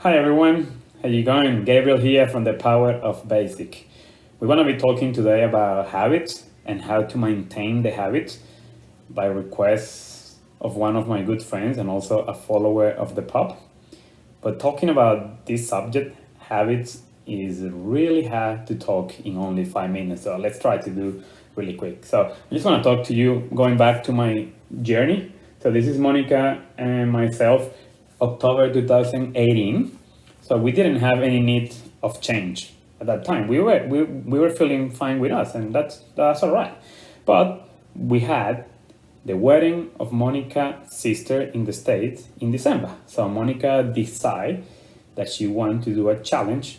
Hi everyone, how you going? Gabriel here from the Power of Basic. We're going to be talking today about habits and how to maintain the habits by request of one of my good friends and also a follower of the pub. But talking about this subject, habits, is really hard to talk in only 5 minutes. So let's try to do really quick. So I just want to talk to you going back to my journey. So this is Monica and myself, October 2018. So we didn't have any need of change at that time. We were feeling fine with us, and that's all right. But we had the wedding of Monica's sister in the States in December. So Monica decided that she wanted to do a challenge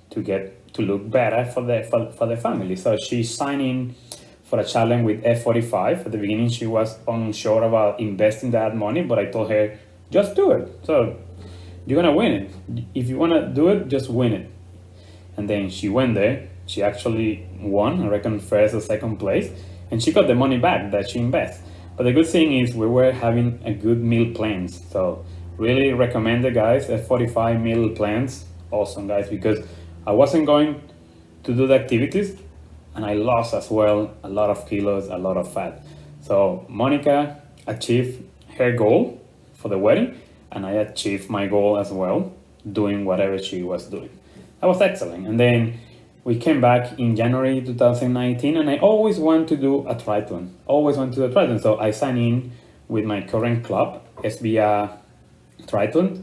to get to look better for the family. So she signed in for a challenge with F45. At the beginning, she was unsure about investing that money, but I told her, just do it. So you're gonna win it. If you wanna do it, just win it. And then she went there. She actually won, I reckon, first or second place, and she got the money back that she invested. But the good thing is we were having a good meal plans. So really recommend it, guys. F45 meal plans, awesome, guys, because I wasn't going to do the activities, and I lost as well a lot of kilos, a lot of fat. So Monica achieved her goal for the wedding, and I achieved my goal as well, doing whatever she was doing. That was excellent. And then we came back in January 2019, and I always want to do a triathlon. Always want to do a triathlon. So I signed in with my current club, SBA Triathlon,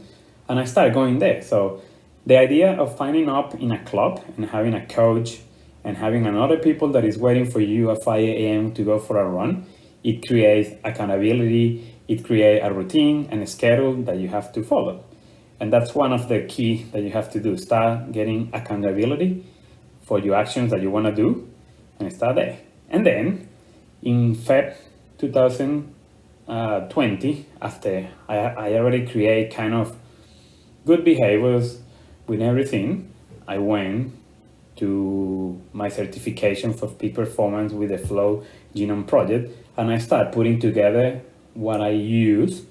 and I started going there. So the idea of signing up in a club and having a coach and having another people that is waiting for you at 5 a.m. to go for a run, it creates accountability, it creates a routine and a schedule that you have to follow. And that's one of the key that you have to do. Start getting accountability for your actions that you want to do and start there. And then in Feb 2020, after I already create kind of good behaviors with everything, I went to my certification for peak performance with the Flow Genome Project, and I started putting together what I use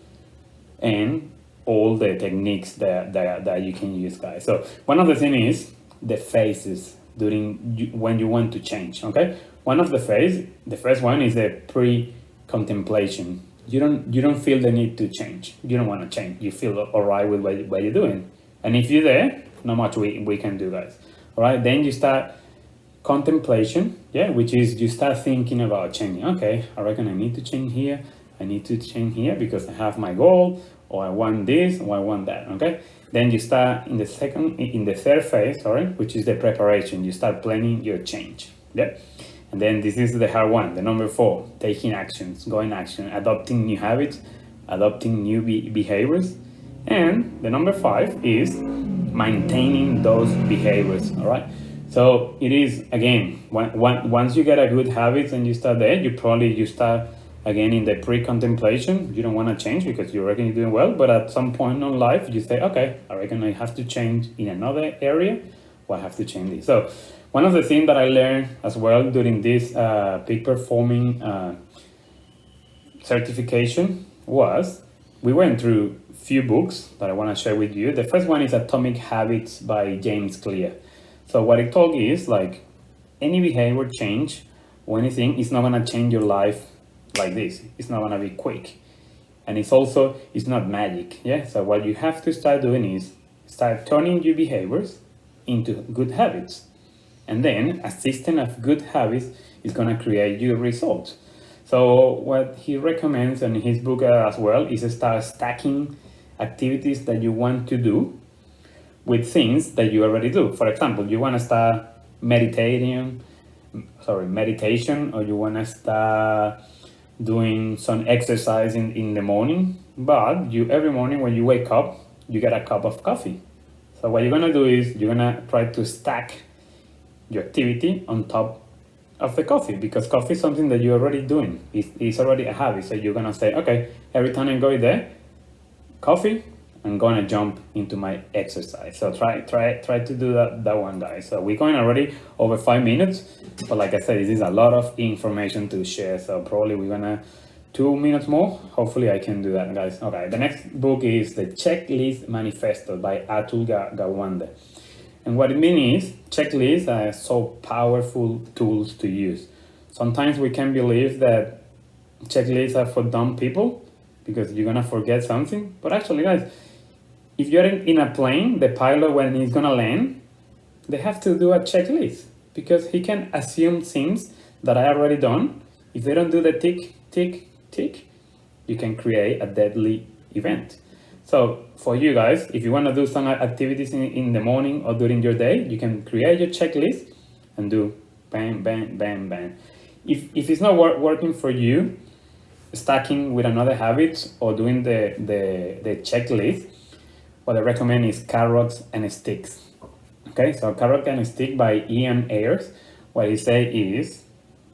and all the techniques that you can use, guys. So one of the things is the phases when you want to change. Okay, one of the first one is the pre-contemplation. You don't feel the need to change. You don't want to change. You feel all right with what you're doing, and if you're there, not much we can do, guys. All right, then you start contemplation, which is you start thinking about changing. Okay, I reckon I need to change here. I need to change here because I have my goal, or I want this, or I want that. Okay, then you start in the third phase, which is the preparation. You start planning your change. And then this is the hard one, the number 4, taking actions, going action, adopting new habits, adopting new behaviors. And the number 5 is maintaining those behaviors. All right. So it is, again, once you get a good habit and you start there, you start again in the pre-contemplation. You don't want to change because you reckon you're doing well, but at some point in life you say, okay, I reckon I have to change in another area, or I have to change this. So one of the things that I learned as well during this peak performing certification was we went through few books that I want to share with you. The first one is Atomic Habits by James Clear. So what it told is, like, any behavior change or anything is not going to change your life like this. It's not going to be quick, and it's not magic. So what you have to start doing is start turning your behaviors into good habits, and then a system of good habits is going to create your results. So what he recommends in his book as well is to start stacking activities that you want to do with things that you already do. For example, you want to start meditation, or you want to start doing some exercise in the morning, but every morning when you wake up, you get a cup of coffee. So what you're going to do is you're going to try to stack your activity on top of the coffee, because coffee is something that you're already doing. It's already a habit. So you're going to say, okay, every time I go there, coffee, I'm going to jump into my exercise. So try to do that one, guys. So we're going already over 5 minutes, but like I said, this is a lot of information to share. So probably we're going to 2 minutes more. Hopefully I can do that, guys. Okay, the next book is The Checklist Manifesto by Atul Gawande. And what it means is checklists are so powerful tools to use. Sometimes we can believe that checklists are for dumb people because you're gonna forget something. But actually, guys, if you're in a plane, the pilot, when he's gonna land, they have to do a checklist because he can assume things that are already done. If they don't do the tick, tick, tick, you can create a deadly event. So for you guys, if you want to do some activities in the morning or during your day, you can create your checklist and do bang, bang, bang, bang. If it's not working for you, stacking with another habit or doing the checklist, what I recommend is carrots and sticks. Okay, so Carrot and Stick by Ian Ayres. What he say is,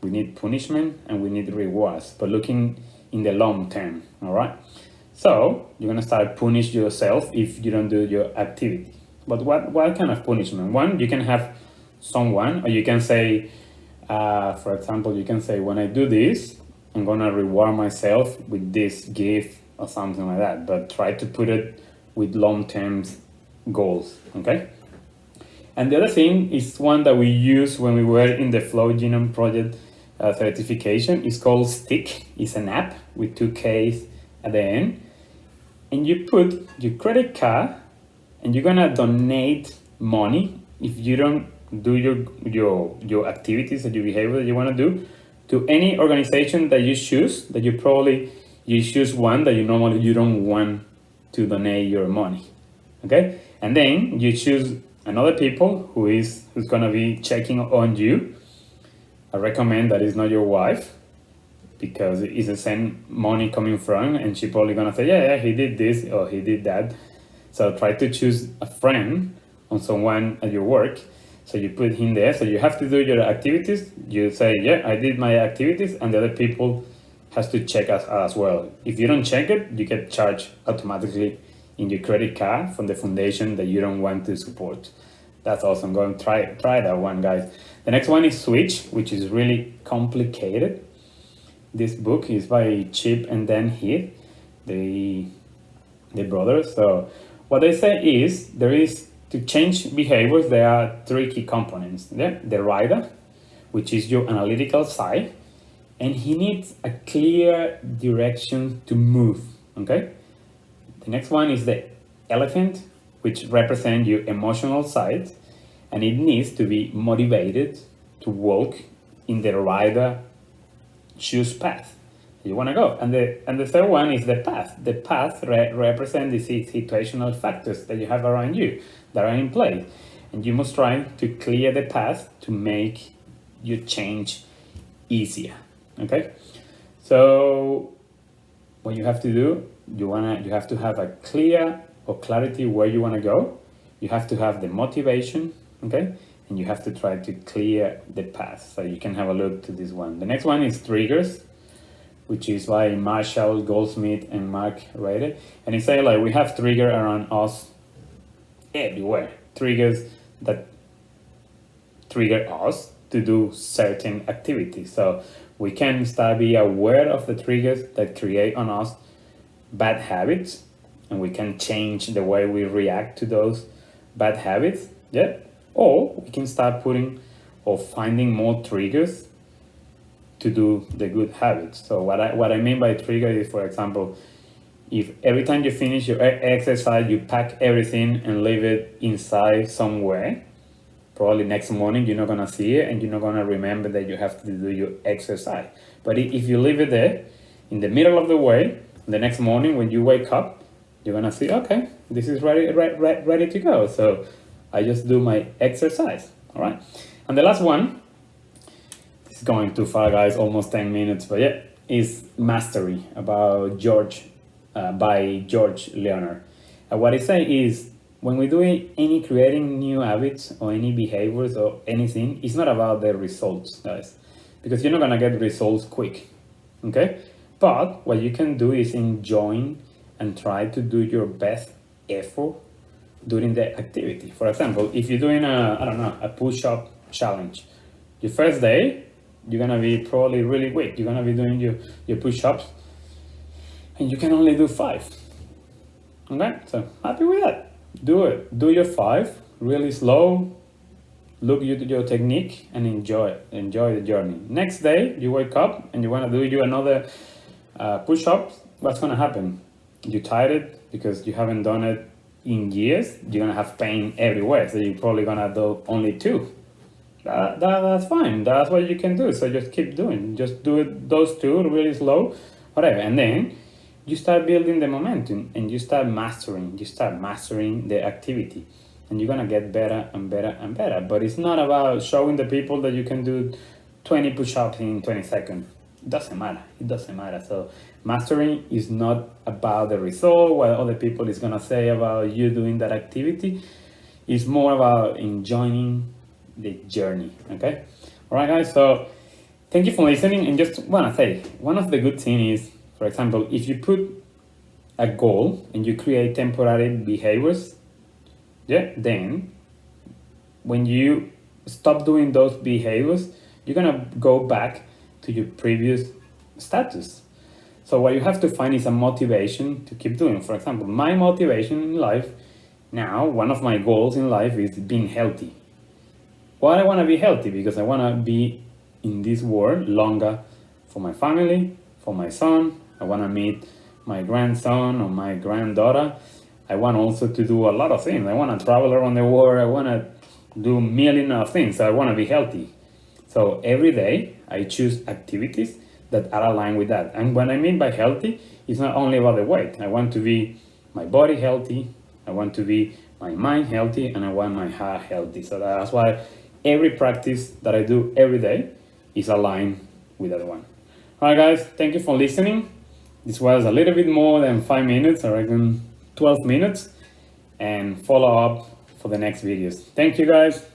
we need punishment and we need rewards, but looking in the long term, all right? So you're gonna start punish yourself if you don't do your activity. But what kind of punishment? One, you can have someone, or you can say, for example, you can say, when I do this, I'm gonna reward myself with this gift or something like that, but try to put it with long-term goals, okay? And the other thing is one that we use when we were in the Flow Genome Project certification. It's called Stick. It's an app with 2 Ks at the end. And you put your credit card and you're gonna donate money if you don't do your activities and your behavior that you wanna do to any organization that you choose, that you choose one that you don't want to donate your money, okay? And then you choose another people who's gonna be checking on you. I recommend that it's not your wife because it's the same money coming from, and she probably gonna say, yeah, he did this or he did that. So try to choose a friend or someone at your work. So you put him there. So you have to do your activities. You say, yeah, I did my activities, and the other people has to check us as well. If you don't check it, you get charged automatically in your credit card from the foundation that you don't want to support. That's awesome. Go and try that one, guys. The next one is Switch, which is really complicated. This book is by Chip and Dan Heath, the brothers. So what they say is there is to change behaviors. There are 3 key components. The rider, which is your analytical side, and he needs a clear direction to move. Okay. The next one is the elephant, which represents your emotional side, and it needs to be motivated to walk in the rider choose path you want to go. And the third one is the path. The path represents the situational factors that you have around you that are in play, and you must try to clear the path to make your change easier. Okay, so what you have to do, you have to have a clarity where you want to go. You have to have the motivation, okay, and you have to try to clear the path. So you can have a look to this one. The next one is triggers, which is by Marshall Goldsmith and Mark Ryder, and it says like we have trigger around us everywhere. Triggers that trigger us to do certain activities. So we can start be aware of the triggers that create on us bad habits, and we can change the way we react to those bad habits. Yeah. Or we can start putting or finding more triggers to do the good habits. So what I mean by trigger is, for example, if every time you finish your exercise, you pack everything and leave it inside somewhere, probably next morning you're not gonna see it and you're not gonna remember that you have to do your exercise. But if you leave it there in the middle of the way, the next morning when you wake up, you're gonna see, okay, this is ready to go. So I just do my exercise. All right. And the last one, it's going too far, guys, almost 10 minutes, but yeah, is Mastery by George Leonard. And what I say is, when we're doing any creating new habits or any behaviors or anything, it's not about the results, guys, because you're not gonna get results quick, okay? But what you can do is enjoy and try to do your best effort during the activity. For example, if you're doing a push-up challenge, your first day, you're gonna be probably really weak. You're gonna be doing your push-ups and you can only do 5. Okay, so happy with that. Do it. Do your 5 really slow. Look at your technique and enjoy it. Enjoy the journey. Next day, you wake up and you want to do another push-up. What's going to happen? You're tired because you haven't done it in years. You're going to have pain everywhere. So you're probably going to do only 2. That's fine. That's what you can do. So just keep doing. Just do it, those 2 really slow, whatever. And then you start building the momentum and you start mastering. You start mastering the activity. And you're gonna get better and better and better. But it's not about showing the people that you can do 20 push-ups in 20 seconds. It doesn't matter. It doesn't matter. So mastering is not about the result, what other people is gonna say about you doing that activity. It's more about enjoying the journey. Okay. All right, guys. So thank you for listening. And just wanna say, one of the good things is, for example, if you put a goal and you create temporary behaviors, then when you stop doing those behaviors, you're gonna go back to your previous status. So what you have to find is a motivation to keep doing. For example, my motivation in life now, one of my goals in life is being healthy. Why I want to be healthy? Because I want to be in this world longer for my family, for my son. I want to meet my grandson or my granddaughter. I want also to do a lot of things. I want to travel around the world. I want to do millions of things. So I want to be healthy. So every day I choose activities that are aligned with that. And what I mean by healthy, it's not only about the weight. I want to be my body healthy. I want to be my mind healthy, and I want my heart healthy. So that's why every practice that I do every day is aligned with that one. All right, guys, thank you for listening. This was a little bit more than 5 minutes, I reckon 12 minutes, and follow up for the next videos. Thank you, guys.